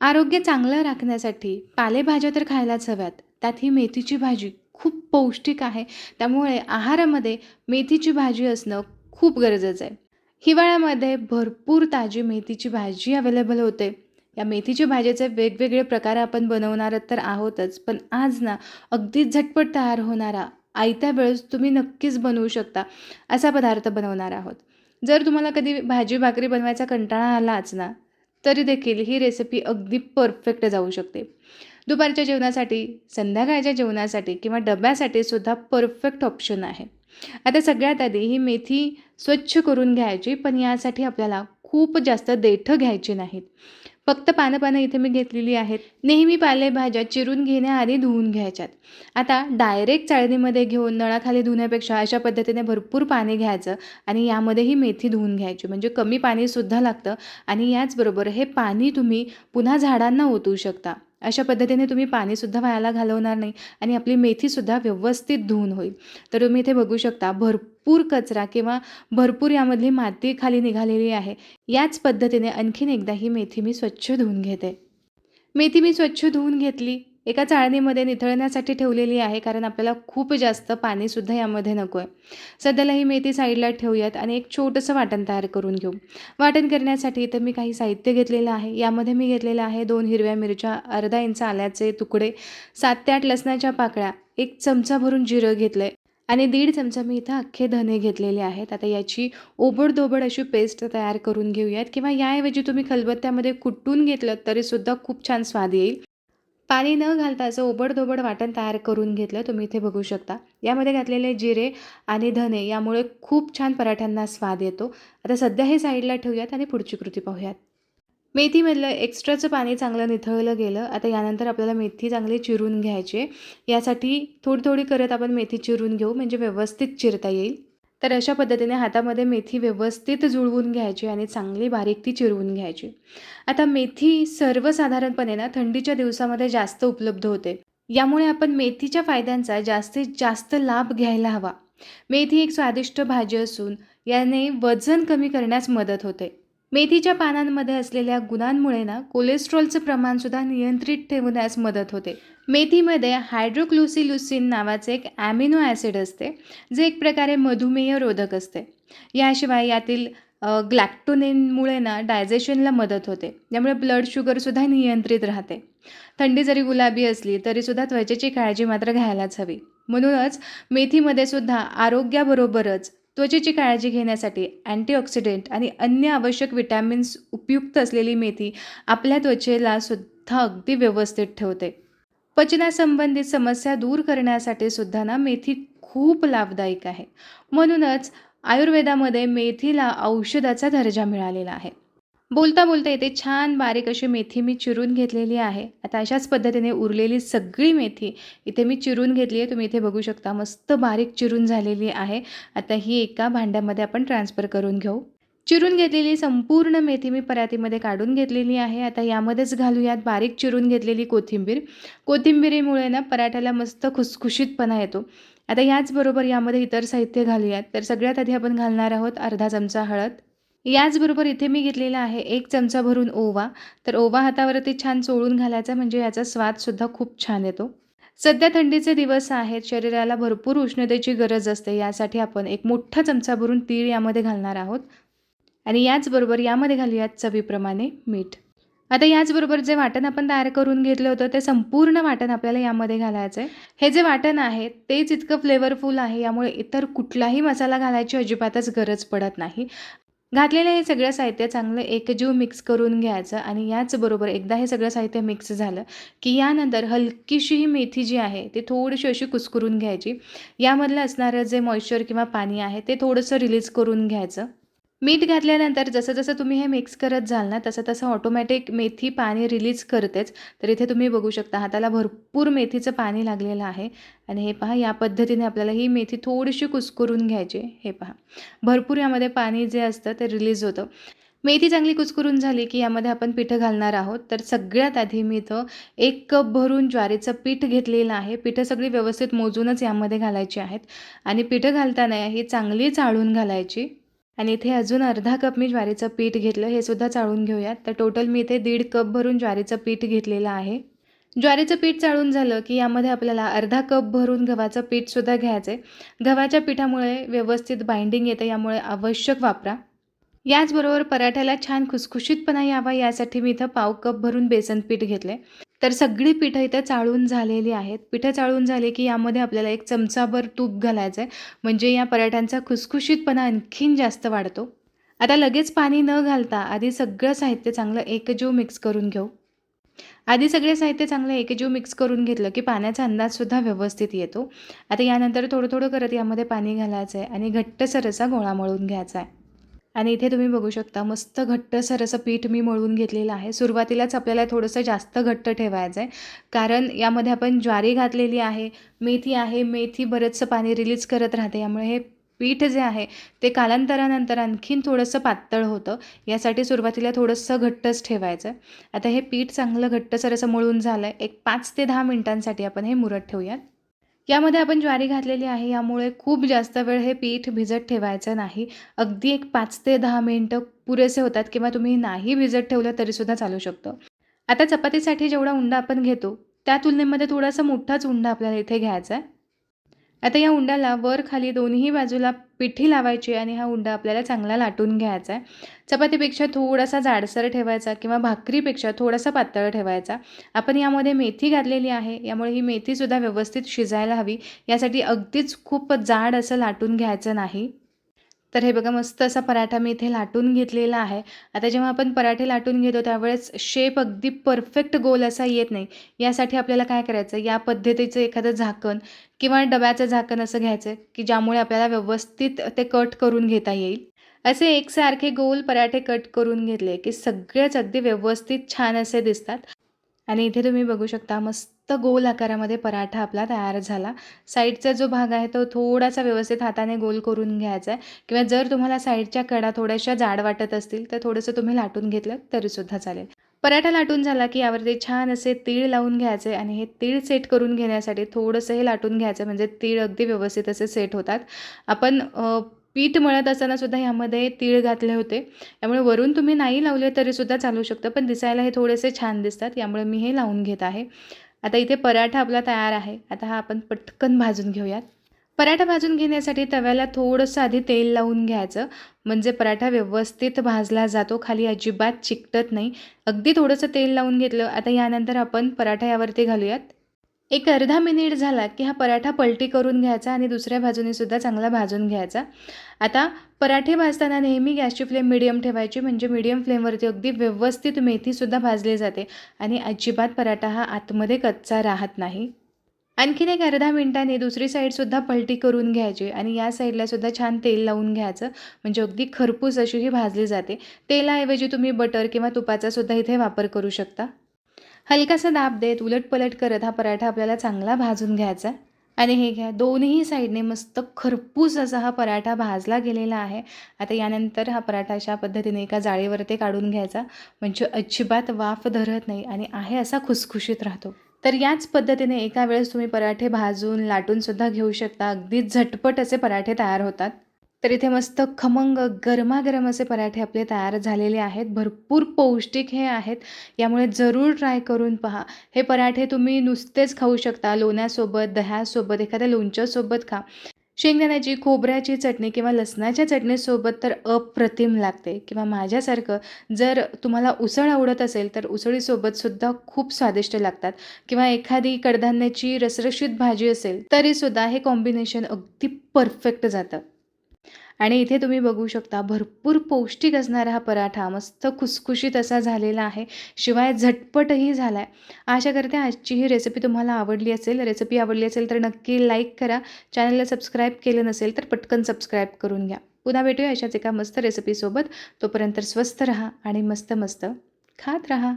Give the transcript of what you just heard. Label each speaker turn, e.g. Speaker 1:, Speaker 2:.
Speaker 1: आरोग्य चांगलं राखण्यासाठी पालेभाज्या तर खायलाच हव्यात. त्यात ही मेथीची भाजी खूप पौष्टिक आहे. त्यामुळे आहारामध्ये मेथीची भाजी असणं खूप गरजेचं आहे. हिवाळ्यामध्ये भरपूर ताजी मेथीची भाजी अवेलेबल होते. या मेथीची भाजीचे वेगवेगळे प्रकार आपण बनवणार तर आहोतच. पण आज ना अगदी झटपट तयार होणारा, आयत्या वेळेस तुम्ही नक्कीच बनवू शकता असा पदार्थ बनवणार आहोत. जर तुम्हाला कधी भाजी भाकरी बनवायचा कंटाळा आलाच ना, तरी देखील ही रेसिपी अगदी परफेक्ट जाऊ शकते. दुपारच्या जेवणासाठी, संध्याकाळच्या जेवणासाठी किंवा डब्यासाठी सुद्धा परफेक्ट ऑप्शन आहे. आता सगळ्यात आधी ही मेथी स्वच्छ करून घ्यायची, पण यासाठी आपल्याला खूप जास्त देठं घ्यायची नाहीत. फक्त पानं-पानं इथे मी घेतलेली आहेत. नेहमी पालेभाज्या चिरून घेण्याआधी धुवून घ्यायच्यात. आता डायरेक्ट चाळणीमध्ये घेऊन नळाखाली धुण्यापेक्षा अशा पद्धतीने भरपूर पाणी घ्यायचं आणि यामध्ये ही मेथी धुवून घ्यायची. म्हणजे कमी पाणीसुद्धा लागतं आणि याचबरोबर हे पाणी तुम्ही पुन्हा झाडांना ओतू शकता. अशा पद्धतीने तुम्ही पाणीसुद्धा वायाला घालवणार नाही आणि आपली मेथीसुद्धा व्यवस्थित धुवून होईल. तर तुम्ही इथे बघू शकता भरपूर कचरा किंवा भरपूर यामधली माती खाली निघालेली आहे. याच पद्धतीने आणखीन एकदा ही मेथी मी स्वच्छ धुवून घेते. मेथी मी स्वच्छ धुवून घेतली. एका चाळणीमध्ये निथळण्यासाठी ठेवलेली आहे, कारण आपल्याला खूप जास्त पाणीसुद्धा यामध्ये नको आहे. सध्याला ही मेथी साईडला ठेवूयात आणि एक छोटंसं वाटण तयार करून घेऊ. वाटण करण्यासाठी इथं मी काही साहित्य घेतलेलं आहे. यामध्ये मी घेतलेलं आहे 2 हिरव्या मिरच्या, अर्धा इंच आल्याचे तुकडे, 7 ते 8 लसणाच्या पाकळ्या, 1 चमचा भरून जिरं घेतलं आहे आणि 1.5 चमचा मी इथं अख्खे धने घेतलेले आहेत. आता याची ओबड-धोबड अशी पेस्ट तयार करून घेऊयात किंवा याऐवजी तुम्ही खलबत्त्यामध्ये कुटून घेतलं तरीसुद्धा खूप छान स्वाद येईल. पाणी न घालता असं ओबड-धोबड वाटण तयार करून घेतलं. तुम्ही इथे बघू शकता. यामध्ये घातलेले जिरे आणि धने यामुळे खूप छान पराठ्यांना स्वाद येतो. आता सध्या हे साईडला ठेवूयात आणि पुढची कृती पाहूयात. मेथीमधलं एक्स्ट्राचं पाणी चांगलं निथळलं गेलं. आता यानंतर आपल्याला मेथी चांगली चिरून घ्यायची आहे. यासाठी थोडी-थोडी करत आपण मेथी चिरून घेऊ, म्हणजे व्यवस्थित चिरता येईल. तर अशा पद्धतीने हातामध्ये मेथी व्यवस्थित जुळवून घ्यायची आणि चांगली बारीक ती चिरवून घ्यायची. आता मेथी सर्वसाधारणपणे ना थंडीच्या दिवसामध्ये जास्त उपलब्ध होते. यामुळे आपण मेथीच्या फायद्यांचा जास्तीत जास्त लाभ घ्यायला हवा. मेथी एक स्वादिष्ट भाजी असून याने वजन कमी करण्यास मदत होते. मेथीच्या पानांमध्ये असलेल्या गुणांमुळे ना कोलेस्ट्रॉलचं प्रमाणसुद्धा नियंत्रित ठेवण्यास मदत होते. मेथीमध्ये हायड्रोक्लोसिल्युसिन नावाचे एक ॲमिनो ॲसिड असते, जे एक प्रकारे मधुमेह रोधक असते. याशिवाय यातील ग्लॅक्टोनिनमुळे ना डायजेशनला मदत होते. त्यामुळे ब्लड शुगरसुद्धा नियंत्रित राहते. थंडी जरी गुलाबी असली तरीसुद्धा त्वचेची काळजी मात्र घ्यायलाच हवी. म्हणूनच मेथीमध्ये सुद्धा आरोग्याबरोबरच त्वचेची काळजी घेण्यासाठी अँटीऑक्सिडंट आणि अन्य आवश्यक विटॅमिन्स उपयुक्त असलेली मेथी आपल्या त्वचेला सुद्धा अगदी व्यवस्थित ठेवते. पचनासंबंधित समस्या दूर करण्यासाठी सुद्धा ना मेथी खूप लाभदायक आहे. म्हणूनच आयुर्वेदामध्ये मेथीला औषधाचा दर्जा मिळालेला आहे. बोलता बोलता इथे छान बारीक अशी मेथी मी चिरून घेतलेली आहे. आता अशाच पद्धतीने उरलेली सगळी मेथी इथे मी चिरून घेतली आहे. तुम्ही इथे बघू शकता मस्त बारीक चिरून झालेली आहे. आता ही एका भांड्यामध्ये आपण ट्रान्सफर करून घेऊ. चिरून घेतलेली संपूर्ण मेथी मी परातीमध्ये काढून घेतलेली आहे. आता यामध्येच घालूयात बारीक चिरून घेतलेली कोथिंबीर. कोथिंबिरीमुळे ना पराठ्याला मस्त खुसखुशीतपणा येतो. आता याचबरोबर यामध्ये इतर साहित्य घालूयात. तर सगळ्यात आधी आपण घालणार आहोत अर्धा चमचा हळद. याचबरोबर इथे मी घेतलेला आहे 1 चमचा भरून ओवा. तर ओवा हातावरती छान चोळून घालायचा, म्हणजे याचा स्वादसुद्धा खूप छान येतो. सध्या थंडीचे दिवस आहेत. शरीराला भरपूर उष्णतेची गरज असते. यासाठी आपण एक मोठा चमचा भरून तीळ यामध्ये घालणार आहोत आणि याचबरोबर यामध्ये घालूयात चवीप्रमाणे मीठ. आता याचबरोबर जे वाटण आपण तयार करून घेतलं होतं ते संपूर्ण वाटण आपल्याला यामध्ये घालायचं आहे. हे जे वाटण आहे तेच इतकं फ्लेवरफुल आहे. यामुळे इतर कुठलाही मसाला घालायची अजिबातच गरज पडत नाही. घातलेलं हे सगळं साहित्य चांगलं एकजीव मिक्स करून घ्यायचं आणि याचबरोबर एकदा हे सगळं साहित्य मिक्स झालं की यानंतर हलकीशी ही मेथी जी आहे ती थोडीशी अशी कुस्करून घ्यायची. यामधलं असणारं जे मॉइश्चर किंवा पाणी आहे ते थोडंसं रिलीज करून घ्यायचं. मीठ घातल्यानंतर जसं-जसं तुम्ही हे मिक्स करत जाल ना, तसं-तसं ऑटोमॅटिक मेथी पाणी रिलीज करतेच. तर इथे तुम्ही बघू शकता हाताला भरपूर मेथीचं पाणी लागलेलं आहे आणि हे पहा या पद्धतीने आपल्याला ही मेथी थोडीशी कुस्करून घ्यायची. हे पहा भरपूर यामध्ये पाणी जे असतं ते रिलीज होतं. मेथी चांगली कुस्करून झाली की यामध्ये आपण पिठं घालणार आहोत. तर सगळ्यात आधी मी इथं 1 कप भरून ज्वारीचं पीठ घेतलेलं आहे. पिठं सगळी व्यवस्थित मोजूनच यामध्ये घालायची आहेत आणि पिठं घालताना ही चांगली चाळून घालायची. आणि इथे अजून अर्धा कप मी ज्वारीचं पीठ घेतलं, हे सुद्धा चाळून घेऊयात. तर टोटल मी इथे 1.5 कप भरून ज्वारीचं पीठ घेतलेलं आहे. ज्वारीचं पीठ चाळून झालं की यामध्ये आपल्याला अर्धा कप भरून गव्हाचं पीठसुद्धा घ्यायचं आहे. गव्हाच्या पिठामुळे व्यवस्थित बाइंडिंग येते, यामुळे आवश्यक वापरा. याचबरोबर पराठ्याला छान खुसखुशीतपणा यावा यासाठी मी इथं पाव कप भरून बेसन पीठ घेतले. तर सगळी पिठं इथं चाळून झालेली आहेत. पिठं चाळून झाले की यामध्ये आपल्याला 1 चमचाभर तूप घालायचं आहे, म्हणजे या पराठ्यांचा खुसखुशीतपणा आणखीन जास्त वाढतो. आता लगेच पाणी न घालता आधी सगळं साहित्य चांगलं एकजीव मिक्स करून घेऊ. आधी सगळे साहित्य चांगलं एकजीव मिक्स करून घेतलं की पाण्याचा अंदाजसुद्धा व्यवस्थित येतो. आता यानंतर थोडं-थोडं करत यामध्ये पाणी घालायचं आहे आणि घट्टसर असा गोळा मळून घ्यायचा आहे. आणि इथे तुम्ही बघू शकता मस्त घट्टसर असं पीठ मी मळून घेतलेलं आहे. सुरुवातीलाच आपल्याला थोडंसं जास्त घट्ट ठेवायचं आहे, कारण यामध्ये आपण ज्वारी घातलेली आहे, मेथी आहे. मेथी बरंचसं पाणी रिलीज करत राहते, यामुळे हे पीठ जे आहे ते कालांतरानंतर आणखीन थोडंसं पातळ होतं. यासाठी सुरुवातीला थोडंसं घट्टच ठेवायचं आहे. आता हे पीठ चांगलं घट्टसर असं मळून झालं आहे. एक 5 ते 10 मिनिटांसाठी आपण हे मुरत ठेवूयात. यामध्ये आपण ज्वारी घातलेली आहे, यामुळे खूप जास्त वेळ हे पीठ भिजत ठेवायचं नाही. अगदी एक 5 ते 10 मिनिटं पुरेसे होतात, किंवा तुम्ही नाही भिजत ठेवलं तरीसुद्धा चालू शकतं. आता चपातीसाठी जेवढा उंडा आपण घेतो, त्या तुलनेमध्ये थोडासा मोठाच उंडा आपल्याला इथे घ्यायचा आहे. आता या उंड्याला वर खाली दोन्ही बाजूला पिठी लावायची आणि हा उंडा आपल्याला चांगला लाटून घ्यायचा आहे. चपातीपेक्षा थोडासा जाडसर ठेवायचा किंवा भाकरीपेक्षा थोडासा पातळ ठेवायचा. आपण यामध्ये मेथी घातलेली आहे, यामुळे ही मेथीसुद्धा व्यवस्थित शिजायला हवी. यासाठी अगदीच खूप जाड असं लाटून घ्यायचं नाही. तर हे बघा मस्त असा पराठा मी इथे लाटून घेतलेला आहे. आता जेव्हा आपण पराठे लाटून घेतो त्यावेळेस शेप अगदी परफेक्ट गोल असा येत नाही. यासाठी आपल्याला काय करायचं, या पद्धतीचं एखादं झाकण किंवा डब्याचं झाकण असं घ्यायचं की ज्यामुळे आपल्याला व्यवस्थित ते कट करून घेता येईल. असे एकसारखे गोल पराठे कट करून घेतले की सगळेच अगदी व्यवस्थित छान असे दिसतात. आणि इथे तुम्ही बघू शकता मस्त गोल आकारामध्ये पराठा आपला तयार झाला. साईडचा जो भाग आहे तो थोडासा व्यवस्थित हाताने गोल करून घ्यायचा आहे, किंवा जर तुम्हाला साईडच्या कडा थोड्याशा जाड वाटत असतील तर थोडंसं तुम्ही लाटून घेतलं तरीसुद्धा चालेल. पराठा लाटून झाला की यावरती छान असे तीळ लावून घ्यायचे, आणि हे तीळ सेट करून घेण्यासाठी थोडंसं हे लाटून घ्यायचं, म्हणजे तीळ अगदी व्यवस्थित असे सेट होतात. आपण पीठ मळत असताना सुद्धा यामध्ये तीळ घातले होते, त्यामुळे वरून तुम्ही नाही लावले तरीसुद्धा चालू शकतं, पण दिसायला हे थोडेसे छान दिसतात, यामुळे मी हे लावून घेत आहे. आता इथे पराठा आपला तयार आहे. आता हा आपण पटकन भाजून घेऊयात. पराठा भाजून घेण्यासाठी तव्याला थोडंसं आधी तेल लावून घ्यायचं, म्हणजे पराठा व्यवस्थित भाजला जातो, खाली अजिबात चिकटत नाही. अगदी थोडंसं तेल लावून घेतलं. आता यानंतर आपण पराठा यावरती घालूयात. एक अर्धा मिनिट झाला की हा पराठा पलटी करून घ्यायचा आणि दुसऱ्या बाजूने सुद्धा चांगला भाजून घ्यायचा. आता पराठे भाजताना नेहमी गॅसची फ्लेम मीडियम ठेवायची, म्हणजे मीडियम फ्लेमवरती अगदी व्यवस्थित मेथीसुद्धा भाजली जाते आणि अजिबात पराठा हा आतमध्ये कच्चा राहत नाही. आणखीन एक अर्धा मिनिटाने दुसरी साईडसुद्धा पलटी करून घ्यायची आणि या साईडला सुद्धा छान तेल लावून घ्यायचं, म्हणजे अगदी खरपूस अशी ही भाजली जाते. तेलाऐवजी तुम्ही बटर किंवा तुपाचा सुद्धा इथे वापर करू शकता. हलकासा दाब देत उलटपलट करत हा पराठा आपल्याला चांगला भाजून घ्यायचा आहे. आणि हे घ्या, दोन्ही साईडने मस्त खरपूस असा हा पराठा भाजला गेलेला आहे. आता यानंतर हा पराठा अशा पद्धतीने एका जाळीवरती काढून घ्यायचा, म्हणजे अजिबात वाफ धरत नाही आणि आहे असा खुसखुशीत राहतो. तर याच पद्धतीने एका वेळेस तुम्ही पराठे भाजून लाटूनसुद्धा घेऊ शकता. अगदी झटपट असे पराठे तयार होतात. तर इथे मस्त खमंग गरमागरम असे पराठे आपले तयार झालेले आहेत. भरपूर पौष्टिक हे आहेत, यामुळे जरूर ट्राय करून पहा. हे पराठे तुम्ही नुसतेच खाऊ शकता, लोण्यासोबत, दह्यासोबत, एखाद्या लोणच्यासोबत खा. शेंगदाण्याची, खोबऱ्याची चटणी किंवा लसणाच्या चटणीसोबत तर अप्रतिम लागते, किंवा माझ्यासारखं जर तुम्हाला उसळ आवडत असेल तर उसळीसोबतसुद्धा खूप स्वादिष्ट लागतात, किंवा एखादी कडधान्याची रसरशीत भाजी असेल तरीसुद्धा हे कॉम्बिनेशन अगदी परफेक्ट जातं. आणि इथे तुम्ही बघू शकता भरपूर पौष्टिक असणारा हा पराठा मस्त खुसखुशीत असा झालेला आहे, शिवाय झटपटही झाला आहे. आशा करते आजची ही रेसिपी तुम्हाला आवडली असेल. रेसिपी आवडली असेल तर नक्की लाईक करा. चॅनलला सबस्क्राईब केलं नसेल तर पटकन सबस्क्राईब करून घ्या. पुन्हा भेटूया अशाच एका मस्त रेसिपीसोबत. तोपर्यंत स्वस्थ राहा आणि मस्त मस्त खात राहा.